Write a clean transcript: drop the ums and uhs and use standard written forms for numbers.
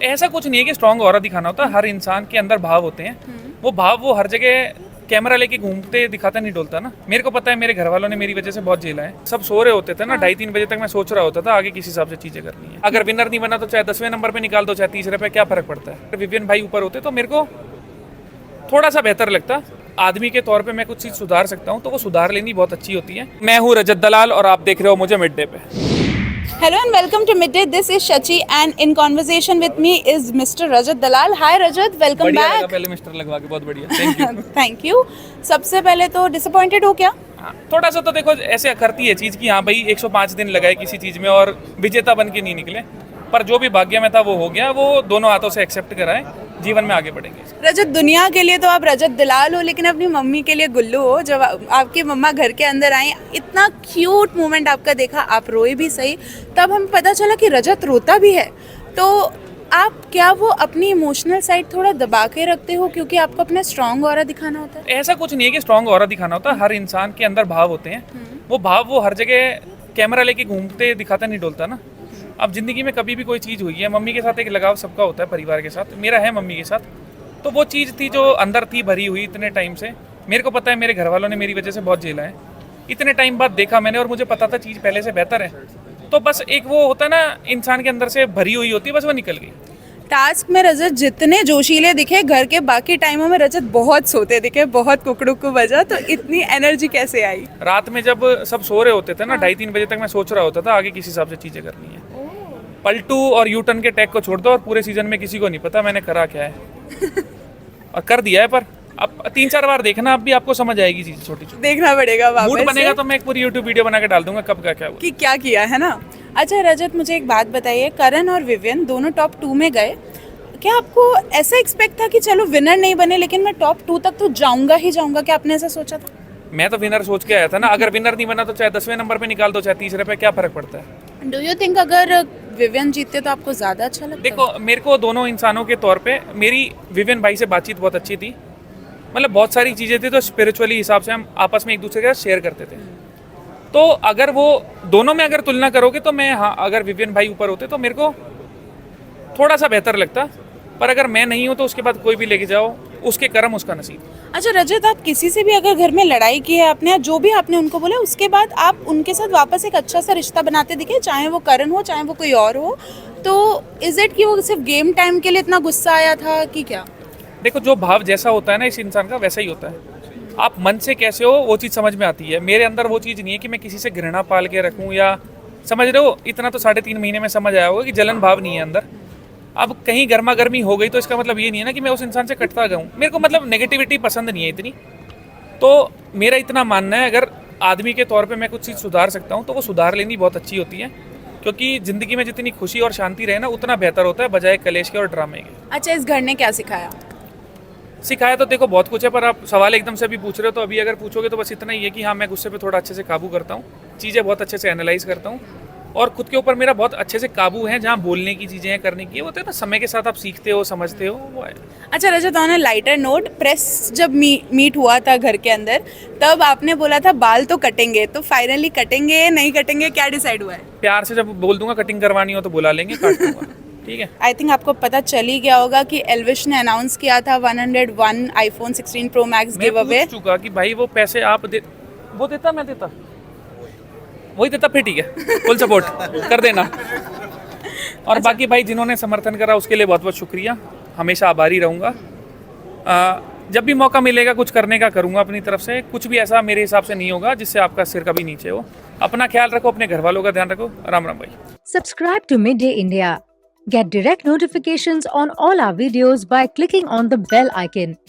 ऐसा कुछ नहीं है कि स्ट्रांग ऑरा दिखाना होता है। हर इंसान के अंदर भाव होते हैं, वो भाव वो हर जगह कैमरा लेके घूमते दिखाता नहीं डोलता ना। मेरे को पता है मेरे घर वालों ने मेरी वजह से बहुत झेला है। सब सो रहे होते थे ना, 2:30-3 बजे तक मैं सोच रहा होता था आगे किस हिसाब से चीजें करनी है। अगर विनर नहीं बना तो चाहे 10वें नंबर पे निकाल दो, चाहे तीसरे पे, क्या फर्क पड़ता है। विवियन भाई ऊपर होते तो मेरे को थोड़ा सा बेहतर लगता। आदमी के तौर पे मैं कुछ चीज सुधार सकता हूँ तो वो सुधार लेनी बहुत अच्छी होती है। मैं हूँ रजत दलाल और आप देख रहे हो मुझे मिड डे पे। Hello and welcome to Midday. This is Shachi and in conversation with me is Mr. Rajat Dalal. Hi Rajat, welcome बढ़िया लगा back. पहले मिस्टर लगवा के, बहुत बढ़िया, थैंक यू। Thank you. सबसे पहले तो disappointed हो क्या? थोड़ा सा तो देखो ऐसे करती है चीज कि हाँ भाई 105 दिन लगाए किसी चीज में और विजेता बन के नहीं निकले, पर जो भी भाग्य में था वो हो गया। वो दोनों हाथों से एक्सेप्ट कराए, जीवन में आगे बढ़ेंगे। रजत, दुनिया के लिए तो आप रजत दलाल हो, लेकिन अपनी मम्मी के लिए गुल्लू हो। जब आपकी मम्मा घर के अंदर आई, इतना क्यूट मोमेंट आपका देखा, आप रोए भी सही, तब हमें पता चला कि रजत रोता भी है। तो आप क्या वो अपनी इमोशनल साइड थोड़ा दबा के रखते हो क्योंकि आपको अपना स्ट्रॉन्ग ऑरा दिखाना होता है? ऐसा कुछ नहीं है कि स्ट्रांग ऑरा दिखाना होता है। हर इंसान के अंदर भाव होते हैं, वो भाव वो हर जगह कैमरा लेके घूमते दिखाता नहीं डोलता ना। अब जिंदगी में कभी भी कोई चीज़ हुई है, मम्मी के साथ एक लगाव सबका होता है, परिवार के साथ मेरा है मम्मी के साथ, तो वो चीज़ थी जो अंदर थी भरी हुई इतने टाइम से। मेरे को पता है मेरे घर वालों ने मेरी वजह से बहुत झेला है। इतने टाइम बाद देखा मैंने और मुझे पता था चीज़ पहले से बेहतर है, तो बस एक वो होता है ना इंसान के अंदर से भरी हुई होती है, बस वो निकल गई। टास्क में रजत जितने जोशीले दिखे, घर के बाकी टाइमों में रजत बहुत सोते दिखे, बहुत कुकड़ुक बजा, तो इतनी एनर्जी कैसे आई? रात में जब सब सो रहे होते थे ना, 2:30-3 बजे तक मैं सोच रहा होता था आगे किस हिसाब से चीज़ें करनी है। पलटू और यूटर्न के टैग को छोड़ दो और पूरे सीजन में किसी को नहीं पता मैंने करा क्या है और कर दिया है। पर अब 3-4 बार देखना, अब भी आपको समझ आएगी चीज़ छोटी छोटी। देखना पड़ेगा वापस मूड बनेगा से तो मैं एक पूरी यूट्यूब वीडियो बना के डाल दूंगा कब क्या हुआ। कि क्या किया है ना। अच्छा रजत, मुझे एक बात बताइए, करण और विवियन दोनों टॉप 2 में गए, क्या आपको ऐसा एक्सपेक्ट था कि चलो विनर नहीं बने लेकिन मैं टॉप 2 तक तो जाऊंगा ही जाऊंगा? क्या आपने ऐसा सोचा था? मैं तो विनर सोच के आया था ना। अगर विनर नहीं बना तो चाहे 10वें नंबर पे निकाल दो, चाहे तीसरे पे, क्या फर्क पड़ता है। डू यू थिंक अगर विवियन जीतते तो आपको ज्यादा अच्छा लगता? देखो मेरे को दोनों इंसानों के तौर पे मेरी विवियन भाई से बातचीत बहुत अच्छी थी। मतलब बहुत सारी चीज़ें थी तो स्पिरिचुअली हिसाब से हम आपस में एक दूसरे के साथ शेयर करते थे। तो अगर वो दोनों में अगर तुलना करोगे तो मैं, हाँ, अगर विवियन भाई ऊपर होते तो मेरे को थोड़ा सा बेहतर लगता, पर अगर मैं नहीं हूँ तो उसके बाद कोई भी लेके जाओ, उसके कर्म उसका नसीब। अच्छा रजत, आप किसी से भी अगर घर में लड़ाई की है आपने, जो भी आपने उनको बोला, उसके बाद आप उनके साथ वापस एक अच्छा सा रिश्ता बनाते दिखे, चाहे वो करण हो चाहे वो कोई और हो, तो इज इट कि वो सिर्फ गेम टाइम के लिए इतना गुस्सा आया था कि क्या? देखो जो भाव जैसा होता है ना इस इंसान का, वैसा ही होता है। आप मन से कैसे हो वो चीज़ समझ में आती है। मेरे अंदर वो चीज़ नहीं है कि मैं किसी से घृणा पाल के रखूँ, या समझ रहे हो, इतना तो 3.5 महीने में समझ आया होगा कि जलन भाव नहीं है अंदर। अब कहीं गर्मा गर्मी हो गई तो इसका मतलब ये नहीं है ना कि मैं उस इंसान से कटता गया हूँ। मेरे को मतलब नेगेटिविटी पसंद नहीं है इतनी। तो मेरा इतना मानना है अगर आदमी के तौर पे मैं कुछ चीज़ सुधार सकता हूँ तो वो सुधार लेनी बहुत अच्छी होती है, क्योंकि ज़िंदगी में जितनी खुशी और शांति रहे ना उतना बेहतर होता है बजाय कलेश के और ड्रामे के। अच्छा, इस घर ने क्या सिखाया? सिखाया तो देखो बहुत कुछ है, पर आप सवाल एकदम से अभी पूछ रहे हो तो अभी अगर पूछोगे तो बस इतना ही है कि हाँ, मैं गुस्से पे थोड़ा अच्छे से काबू करता हूँ, चीज़ें बहुत अच्छे से एनालाइज करता हूँ और खुद के ऊपर मेरा बहुत अच्छे से काबू है। जहाँ बोलने की चीज़ें हैं, करने की, वो होता है ना, समय के साथ आप सीखते हो, समझते हो, वो है। अच्छा Rajat, on a lighter note, press जब मीट हुआ था घर के अंदर, तब आपने बोला था बाल तो कटेंगे, तो फाइनली कटेंगे नहीं कटेंगे, क्या डिसाइड हुआ है? प्यार से जब बोल दूंगा कटिंग करवानी हो तो बुला लेंगे, काट दूंगा, ठीक है। आई थिंक आपको पता चल ही गया होगा कि एल्विश ने अनाउंस किया था 101 iPhone 16 pro max give away. मैं पूछ चुका कि भाई वो पैसे आप वो देता, मैं देता, वही देता, फिर ठीक है, फुल सपोर्ट कर देना। और बाकी भाई जिन्होंने समर्थन करा उसके लिए बहुत बहुत शुक्रिया, हमेशा आभारी रहूँगा। जब भी मौका मिलेगा कुछ करने का करूँगा अपनी तरफ से। कुछ भी ऐसा मेरे हिसाब से नहीं होगा जिससे आपका सिर कभी नीचे हो। अपना ख्याल रखो, अपने घर वालों का ध्यान रखो। राम राम भाई। Subscribe to Midday India. Get direct notifications on all our videos by clicking on the bell icon.